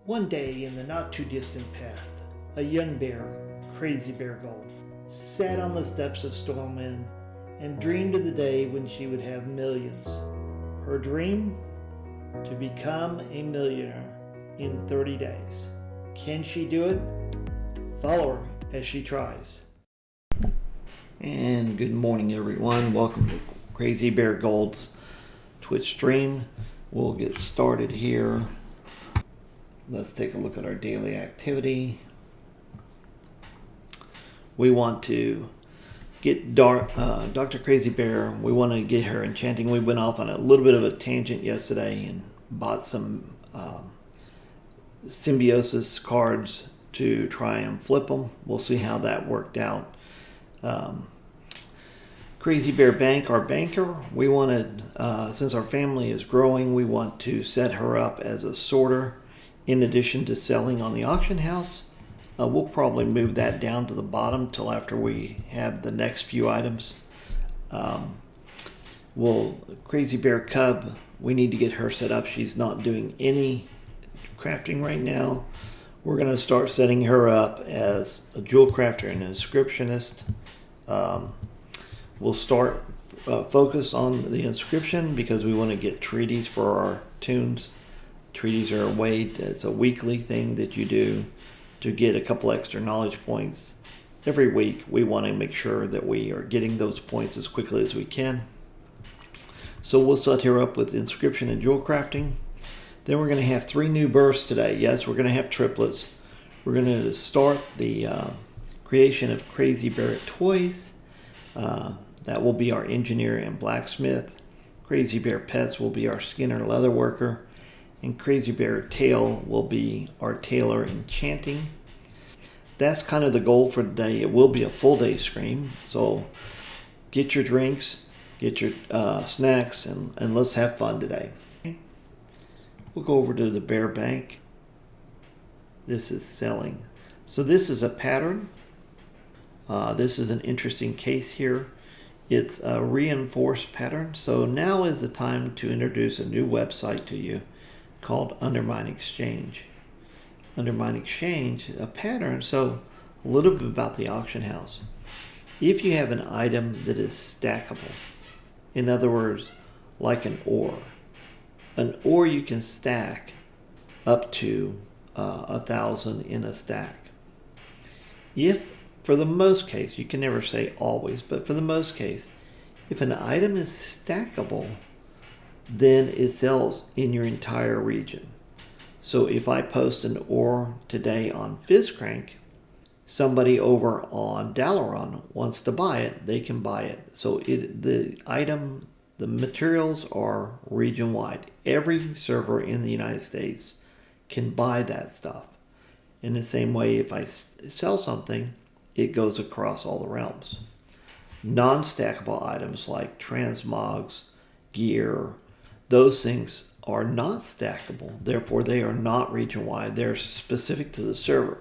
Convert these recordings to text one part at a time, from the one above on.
One day in the not too distant past, a young bear, Crazy Bear Gold, sat on the steps of Stormwind and dreamed of the day when she would have millions. Her dream? To become a millionaire in 30 days. Can she do it? Follow her as she tries. And good morning, everyone. Welcome to Crazy Bear Gold's Twitch stream. We'll get started here. Let's take a look at our daily activity. We want to get Dr. Crazy Bear. We want to get her enchanting. We went off on a little bit of a tangent yesterday and bought some symbiosis cards to try and flip them. We'll see how that worked out. Crazy Bear Bank, our banker, we wanted, since our family is growing, we want to set her up as a sorter in addition to selling on the auction house. We'll probably move that down to the bottom till after we have the next few items. Crazy Bear Cub, we need to get her set up. She's not doing any crafting right now. We're going to start setting her up as a jewel crafter and an inscriptionist. We'll start focus on the inscription because we want to get treaties for our tunes. Treaties are it's a weekly thing that you do to get a couple extra knowledge points. Every week we want to make sure that we are getting those points as quickly as we can. So we'll set her up with inscription and jewel crafting. Then we're going to have 3 new bursts today. Yes, we're going to have triplets. We're going to start the creation of Crazy Bear toys. That will be our engineer and blacksmith. Crazy Bear Pets will be our skinner leather worker. And Crazy Bear Tail will be our tailor enchanting. That's kind of the goal for today. It will be a full day stream. So get your drinks, get your snacks, and let's have fun today. We'll go over to the Bear Bank. This is selling. So this is a pattern. This is an interesting case here. It's a reinforced pattern. So now is the time to introduce a new website to you called undermine.exchange. Undermine.exchange, a pattern. So a little bit about the auction house. If you have an item that is stackable, in other words, like an ore you can stack up to 1,000 in a stack. If, for the most case, you can never say always, but for the most case, if an item is stackable, then it sells in your entire region. So if I post an ore today on FizzCrank, somebody over on Dalaran wants to buy it, they can buy it. So the materials are region wide. Every server in the United States can buy that stuff. In the same way, if I sell something, it goes across all the realms. Non-stackable items like transmogs, gear, those things are not stackable. Therefore, they are not region-wide. They're specific to the server.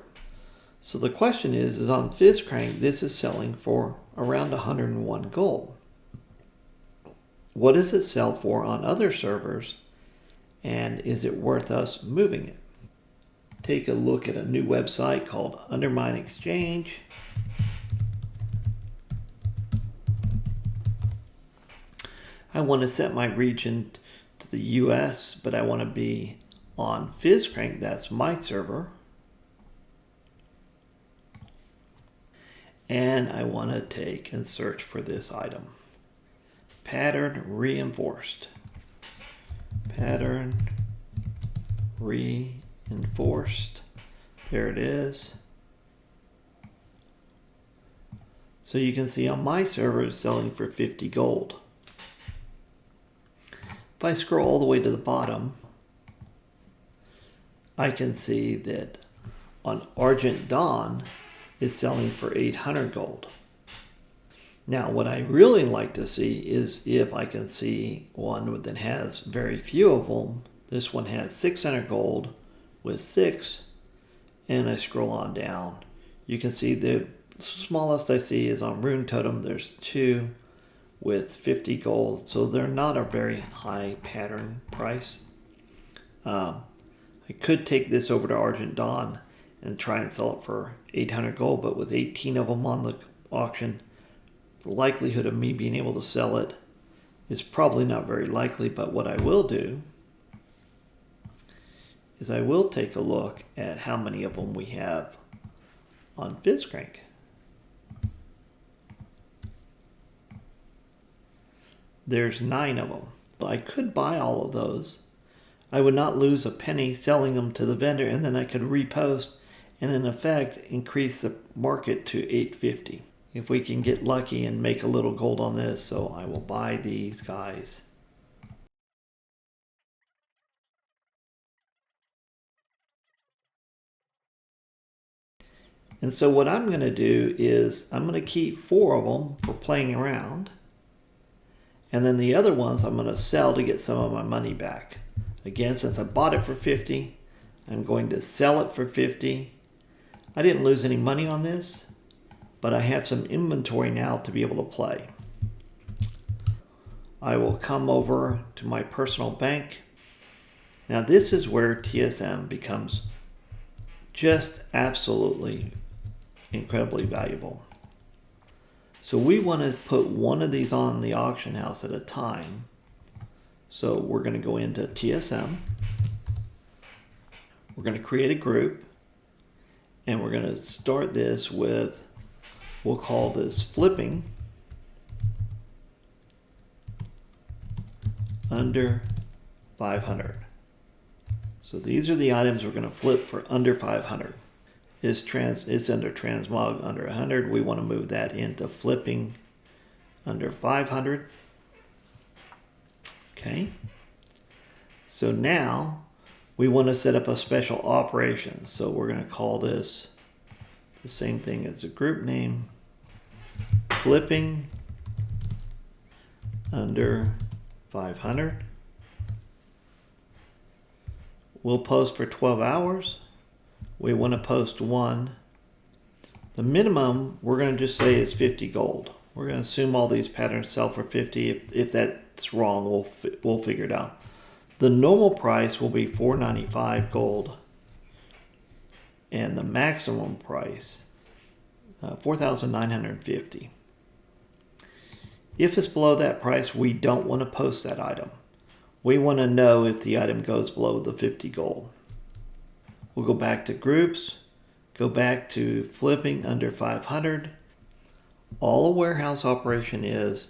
So the question is on FizzCrank, this is selling for around 101 gold. What does it sell for on other servers? And is it worth us moving it? Take a look at a new website called Undermine.exchange. I want to set my region to the US, but I want to be on FizzCrank. That's my server. And I want to take and search for this item. Pattern reinforced. Pattern reinforced. There it is. So you can see on my server it's selling for 50 gold. If I scroll all the way to the bottom, I can see that on Argent Dawn it's selling for 800 gold. Now, what I really like to see is if I can see one that has very few of them. This one has 600 gold with 6, and I scroll on down. You can see the smallest I see is on Rune Totem. There's 2 with 50 gold, so they're not a very high pattern price. I I could take this over to Argent Dawn and try and sell it for 800 gold, but with 18 of them on the auction, the likelihood of me being able to sell it is probably not very likely. But what I will do is I will take a look at how many of them we have on FizzCrank. There's 9 of them. I could buy all of those. I would not lose a penny selling them to the vendor, and then I could repost and in effect increase the market to 850 if we can get lucky and make a little gold on this. So I will buy these guys. And so what I'm going to do is I'm going to keep 4 of them for playing around. And then the other ones I'm going to sell to get some of my money back. Again, since I bought it for 50, I'm going to sell it for 50. I didn't lose any money on this, but I have some inventory now to be able to play. I will come over to my personal bank. Now this is where TSM becomes just absolutely incredibly valuable. So we want to put one of these on the auction house at a time. So we're going to go into TSM. We're going to create a group. And we're going to start this with, we'll call this flipping under 500. So these are the items we're going to flip for under 500. It's under transmog under 100. We want to move that into flipping under 500. Okay. So now we want to set up a special operation. So we're going to call this the same thing as the group name, flipping under 500. We'll post for 12 hours. We want to post one. The minimum we're going to just say is 50 gold. We're going to assume all these patterns sell for 50. If that's wrong, we'll figure it out. The normal price will be 495 gold, and the maximum price 4,950. If it's below that price, we don't want to post that item. We want to know if the item goes below the 50 gold. We'll go back to groups, go back to flipping under 500. All a warehouse operation is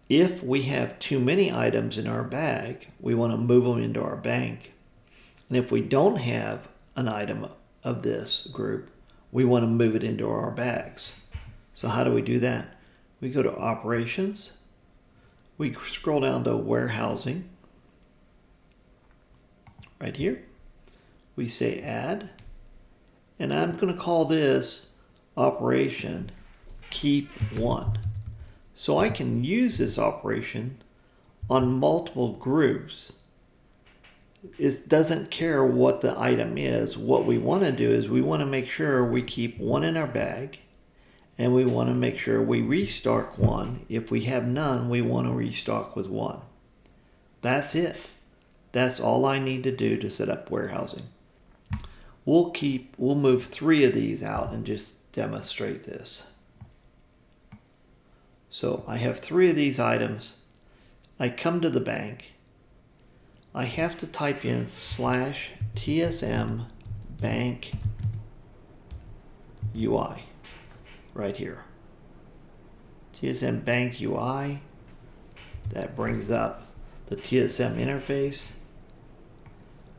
if we have too many items in our bag, we want to move them into our bank. And if we don't have an item of this group, we want to move it into our bags. So how do we do that? We go to operations. We scroll down to warehousing. Right here. We say add. And I'm going to call this operation keep one. So I can use this operation on multiple groups. It doesn't care what the item is. What we want to do is we want to make sure we keep one in our bag, and we want to make sure we restock one. If we have none, we want to restock with one. That's it. That's all I need to do to set up warehousing. We'll move 3 of these out and just demonstrate this. So I have 3 of these items. I come to the bank. I have to type in /TSM bank UI right here. TSM bank UI. That brings up the TSM interface.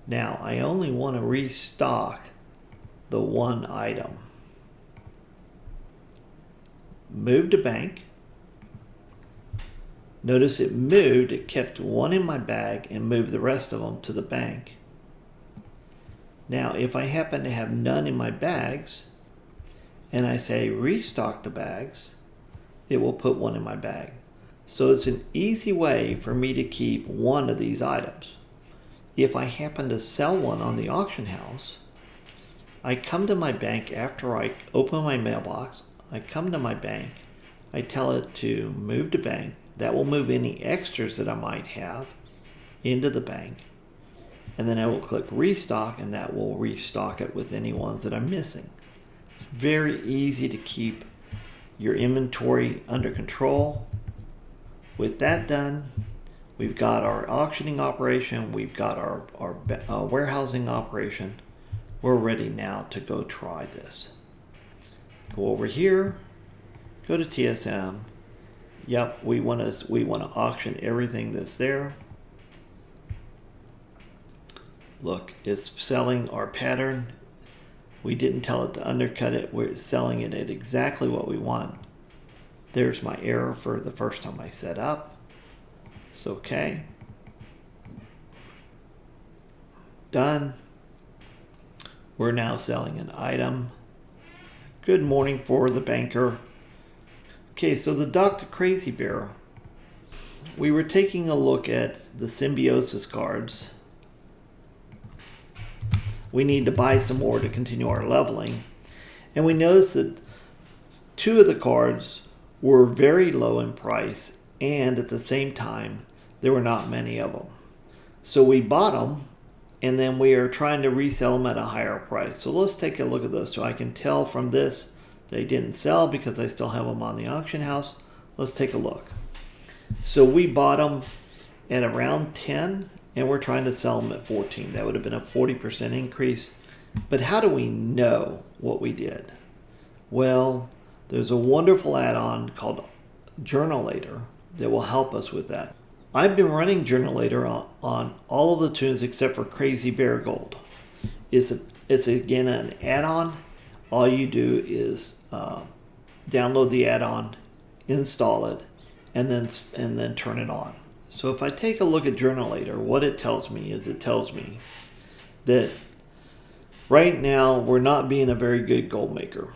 Now I only want to restock the one item. Move to bank. Notice it moved, it kept one in my bag and moved the rest of them to the bank. Now, if I happen to have none in my bags, and I say restock the bags, it will put one in my bag. So it's an easy way for me to keep one of these items. If I happen to sell one on the auction house, I come to my bank after I open my mailbox, I come to my bank, I tell it to move to bank. That will move any extras that I might have into the bank. and then I will click restock, and that will restock it with any ones that I'm missing. It's very easy to keep your inventory under control. With that done, we've got our auctioning operation, we've got our warehousing operation. We're ready now to go try this. Go over here, go to TSM. Yep, we want to auction everything that's there. Look, it's selling our pattern. We didn't tell it to undercut it. We're selling it at exactly what we want. There's my error for the first time I set up. It's okay. Done. We're now selling an item. Good morning for the banker. Okay, so the Dr. Crazy Bear. We were taking a look at the symbiosis cards. We need to buy some more to continue our leveling. And we noticed that 2 of the cards were very low in price, and at the same time, there were not many of them. So we bought them, and then we are trying to resell them at a higher price. So let's take a look at those 2. I can tell from this they didn't sell because I still have them on the auction house. Let's take a look. So we bought them at around 10, and we're trying to sell them at 14. That would have been a 40% increase. But how do we know what we did? Well, there's a wonderful add-on called Journalator that will help us with that. I've been running Journalator on all of the tunes except for Crazy Bear Gold. It's again an add-on. All you do is download the add-on, install it, and then turn it on. So if I take a look at Journalator, what it tells me is that right now we're not being a very good gold maker.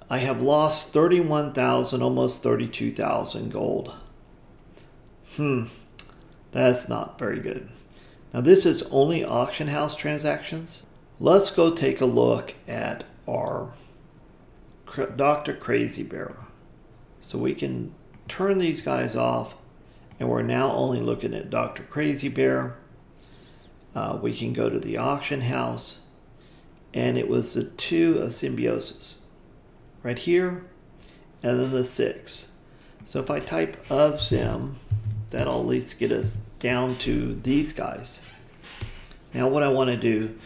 I have lost 31,000, almost 32,000 gold. That's not very good. Now this is only auction house transactions. Let's go take a look at our Dr. Crazy Bear. So we can turn these guys off, and we're now only looking at Dr. Crazy Bear. We can go to the auction house, and it was the 2 of symbiosis right here, and then the 6. So if I type of sim, that'll at least get us down to these guys. Now what I want to do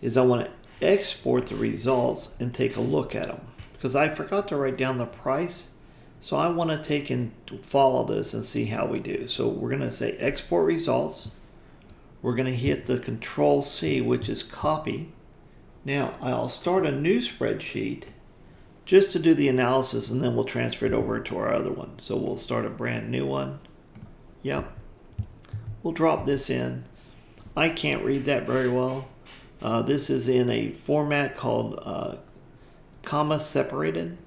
is I want to export the results and take a look at them, because I forgot to write down the price. So I want to take and follow this and see how we do. So we're going to say export results. We're going to hit the Control C, which is copy. Now I'll start a new spreadsheet just to do the analysis, and then we'll transfer it over to our other one. So we'll start a brand new one. Yep. We'll drop this in. I can't read that very well. This is in a format called comma separated.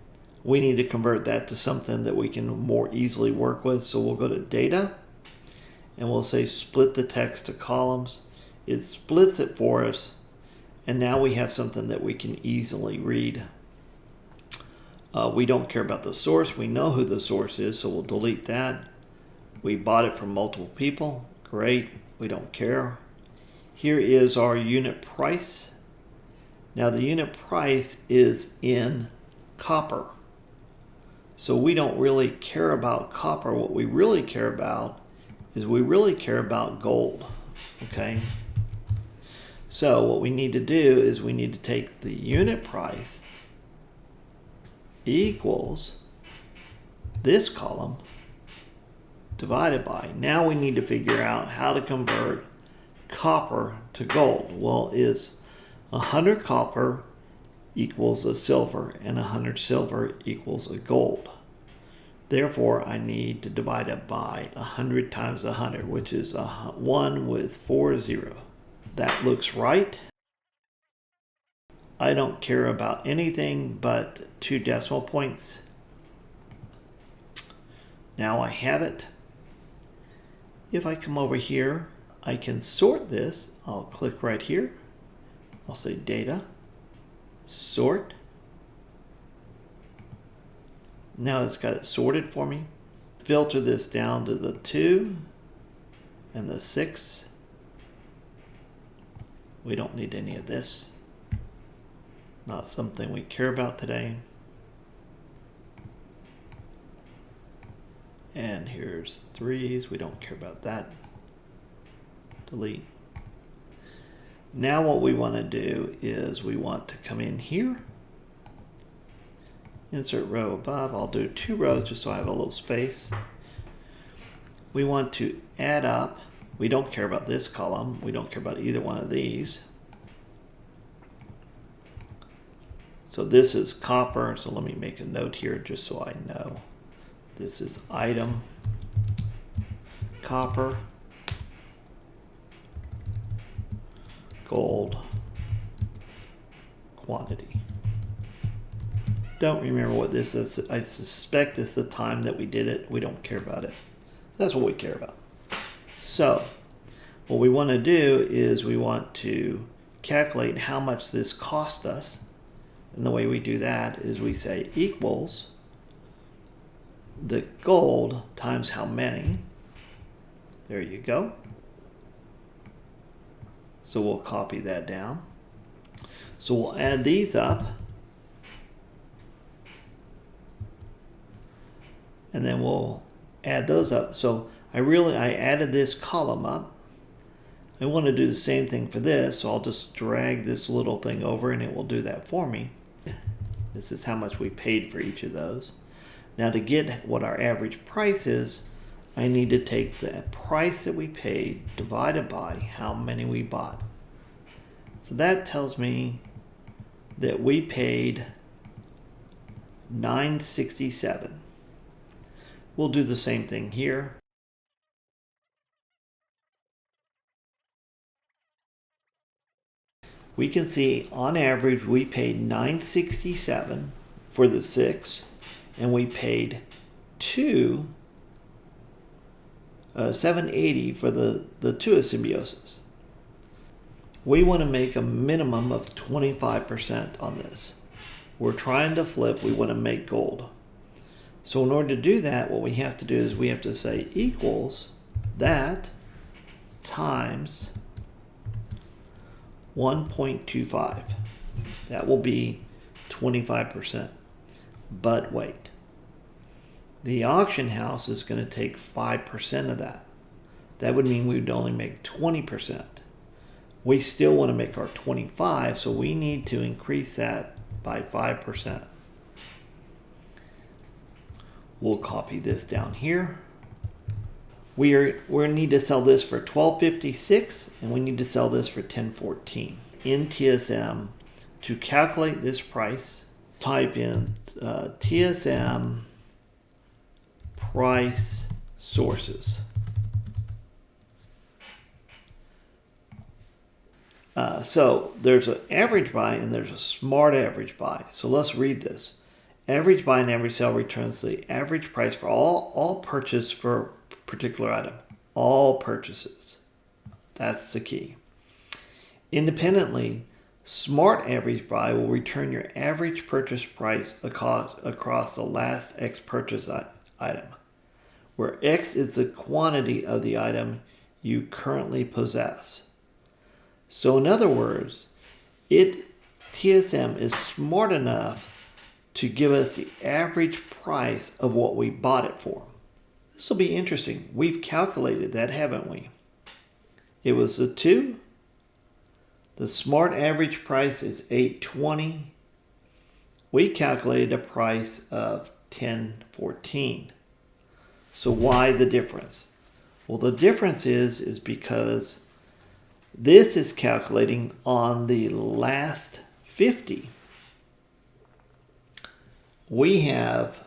We need to convert that to something that we can more easily work with. So we'll go to data, and we'll say split the text to columns. It splits it for us, and now we have something that we can easily read. We don't care about the source. We know who the source is, so we'll delete that. We bought it from multiple people. Great. We don't care. Here is our unit price. Now the unit price is in copper. So we don't really care about copper. What we really care about is gold. Okay. So what we need to do is we need to take the unit price equals this column divided by. Now we need to figure out how to convert copper to gold. Well, is 100 copper equals a silver, and 100 silver equals a gold. Therefore, I need to divide it by 100 times 100, which is 1 with 4 zeros. That looks right. I don't care about anything but 2 decimal points. Now I have it. If I come over here, I can sort this. I'll click right here. I'll say data, sort. Now it's got it sorted for me. Filter this down to the 2 and the 6. We don't need any of this. Not something we care about today. And here's 3s. We don't care about that. Delete. Now what we want to do is we want to come in here. Insert row above. I'll do 2 rows just so I have a little space. We want to add up. We don't care about this column. We don't care about either one of these. So this is copper. So let me make a note here just so I know. This is item copper, gold, quantity. Don't remember what this is. I suspect it's the time that we did it. We don't care about it. That's what we care about. So what we want to do is we want to calculate how much this cost us. And the way we do that is we say equals the gold times how many. There you go. So we'll copy that down. So we'll add these up. And then we'll add those up. So I added this column up. I want to do the same thing for this, so I'll just drag this little thing over and it will do that for me. This is how much we paid for each of those. Now to get what our average price is, I need to take the price that we paid divided by how many we bought. So that tells me that we paid $9.67. We'll do the same thing here. We can see on average we paid $9.67 for the 6, and we paid $7.80 for the 2 of Symbiosis. We want to make a minimum of 25% on this. We're trying to flip, we want to make gold. So in order to do that, what we have to do is we have to say equals that times 1.25. That will be 25%. But wait, the auction house is going to take 5% of that. That would mean we would only make 20%. We still want to make our 25, so we need to increase that by 5%. We'll copy this down here. We need to sell this for $12.56 and we need to sell this for $10.14. In TSM, to calculate this price, type in TSM price sources. So there's an average buy and there's a smart average buy. So let's read this. Average buy and average sell returns the average price for all purchase for a particular item. All purchases. That's the key. Independently, smart average buy will return your average purchase price across the last X purchase item, where X is the quantity of the item you currently possess. So in other words, TSM is smart enough to give us the average price of what we bought it for. This will be interesting. We've calculated that, haven't we? It was the 2. The smart average price is $8.20. We calculated a price of $10.14. So why the difference? Well, the difference is because this is calculating on the last 50. We have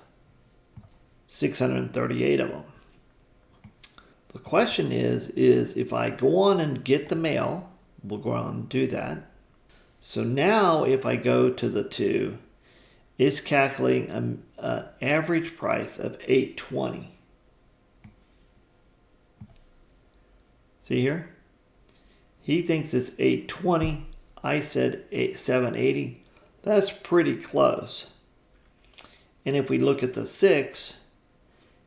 638 of them. The question is if I go on and get the mail, we'll go on and do that. So now if I go to the 2, it's calculating an average price of $8.20. See here? He thinks it's $8.20. I said $7.80. That's pretty close. And if we look at the 6,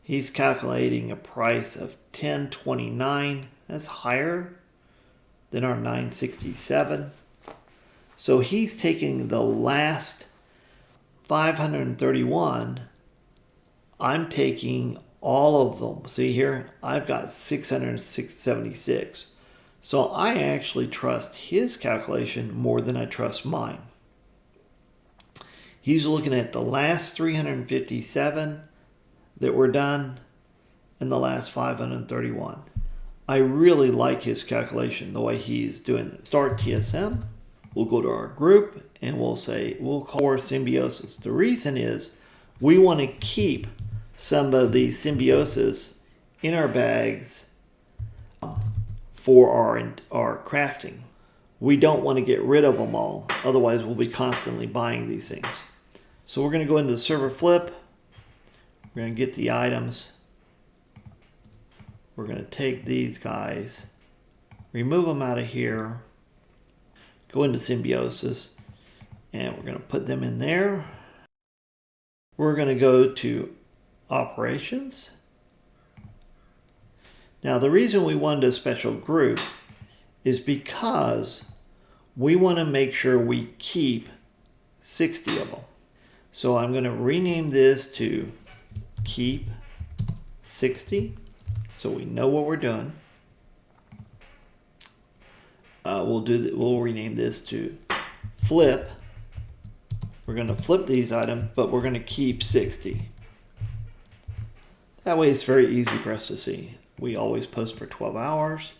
he's calculating a price of $10.29. That's higher. then our 967. So he's taking the last 531. I'm taking all of them. See here, I've got 676. So I actually trust his calculation more than I trust mine. He's looking at the last 357 that were done and the last 531. I really like his calculation, the way he's doing it. Start TSM. We'll go to our group and we'll call for symbiosis. The reason is we want to keep some of the symbiosis in our bags for our crafting. We don't want to get rid of them all. Otherwise, we'll be constantly buying these things. So we're going to go into the server flip. We're going to get the items. We're going to take these guys, remove them out of here, go into symbiosis, and we're going to put them in there. We're going to go to operations. Now the reason we wanted a special group is because we want to make sure we keep 60 of them. So I'm going to rename this to keep 60 so we know what we're doing. We'll rename this to flip. We're going to flip these items, but we're going to keep 60. That way it's very easy for us to see. We always post for 12 hours.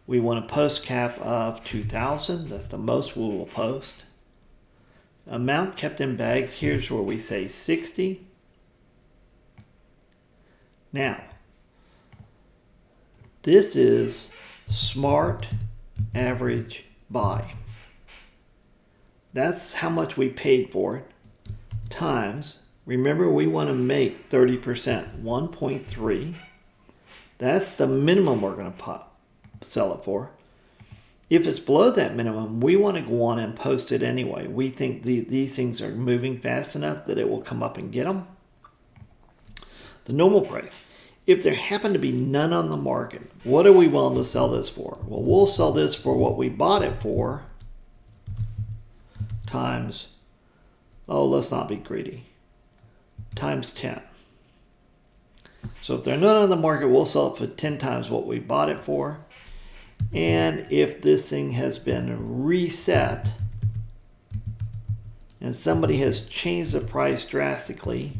We want a post cap of 2,000. That's the most we will post. Amount kept in bags, here's where we say 60. Now, this is SmartAvgBuy. That's how much we paid for it, times, remember we want to make 30%, 1.3. That's the minimum we're going to sell it for. If it's below that minimum, we want to go on and post it anyway. We think these things are moving fast enough that it will come up and get them. The normal price. If there happen to be none on the market, what are we willing to sell this for? Well, we'll sell this for what we bought it for, times, let's not be greedy, times 10. So if they're not on the market, we'll sell it for 10 times what we bought it for. And if this thing has been reset and somebody has changed the price drastically,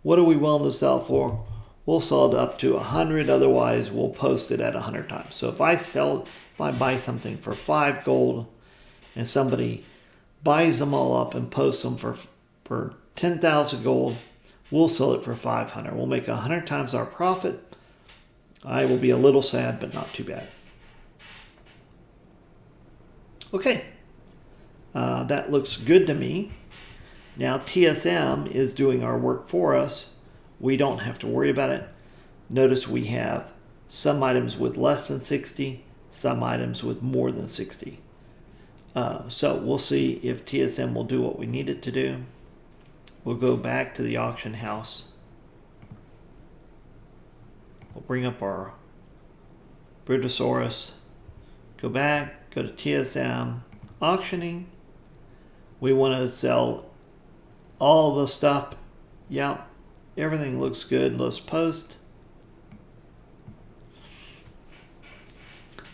what are we willing to sell for? We'll sell it up to 100, otherwise we'll post it at 100 times. So if I buy something for 5 gold and somebody buys them all up and posts them for 10,000 gold, we'll sell it for 500. We'll make 100 times our profit. I will be a little sad, but not too bad. Okay, that looks good to me. Now TSM is doing our work for us. We don't have to worry about it. Notice we have some items with less than 60, some items with more than 60. So we'll see if TSM will do what we need it to do. We'll go back to the auction house. We'll bring up our Brutosaurus. Go back, go to TSM, auctioning. We want to sell all the stuff. Yeah, everything looks good. Let's post.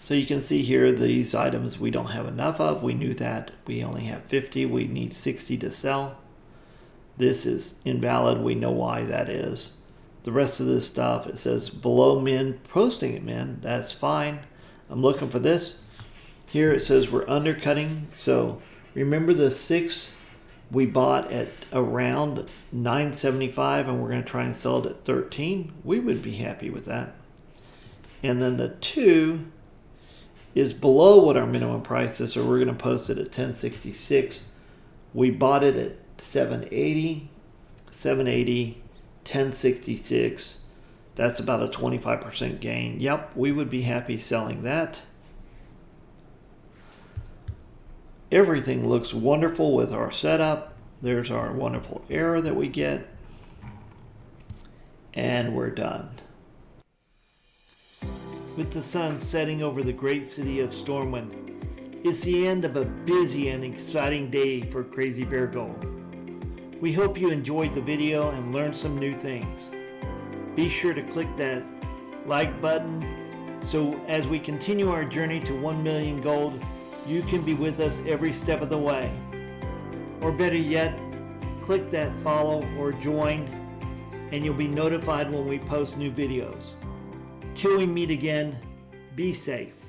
So you can see here these items we don't have enough of. We knew that. We only have 50. We need 60 to sell. This is invalid. We know why that is. The rest of this stuff, it says below min, posting at min. That's fine. I'm looking for this. Here it says we're undercutting. So remember the 6 we bought at around 975 and we're going to try and sell it at 13. We would be happy with that. And then the 2 is below what our minimum price is, so we're going to post it at 1066. We bought it at 780, 1066. That's about a 25% gain. Yep, we would be happy selling that. Everything looks wonderful with our setup. There's our wonderful error that we get. And we're done. with the sun setting over the great city of Stormwind. It's the end of a busy and exciting day for Crazy Bear Gold. We hope you enjoyed the video and learned some new things. Be sure to click that like button so as we continue our journey to 1 million gold, you can be with us every step of the way. Or better yet, click that follow or join and you'll be notified when we post new videos. Till we meet again, be safe.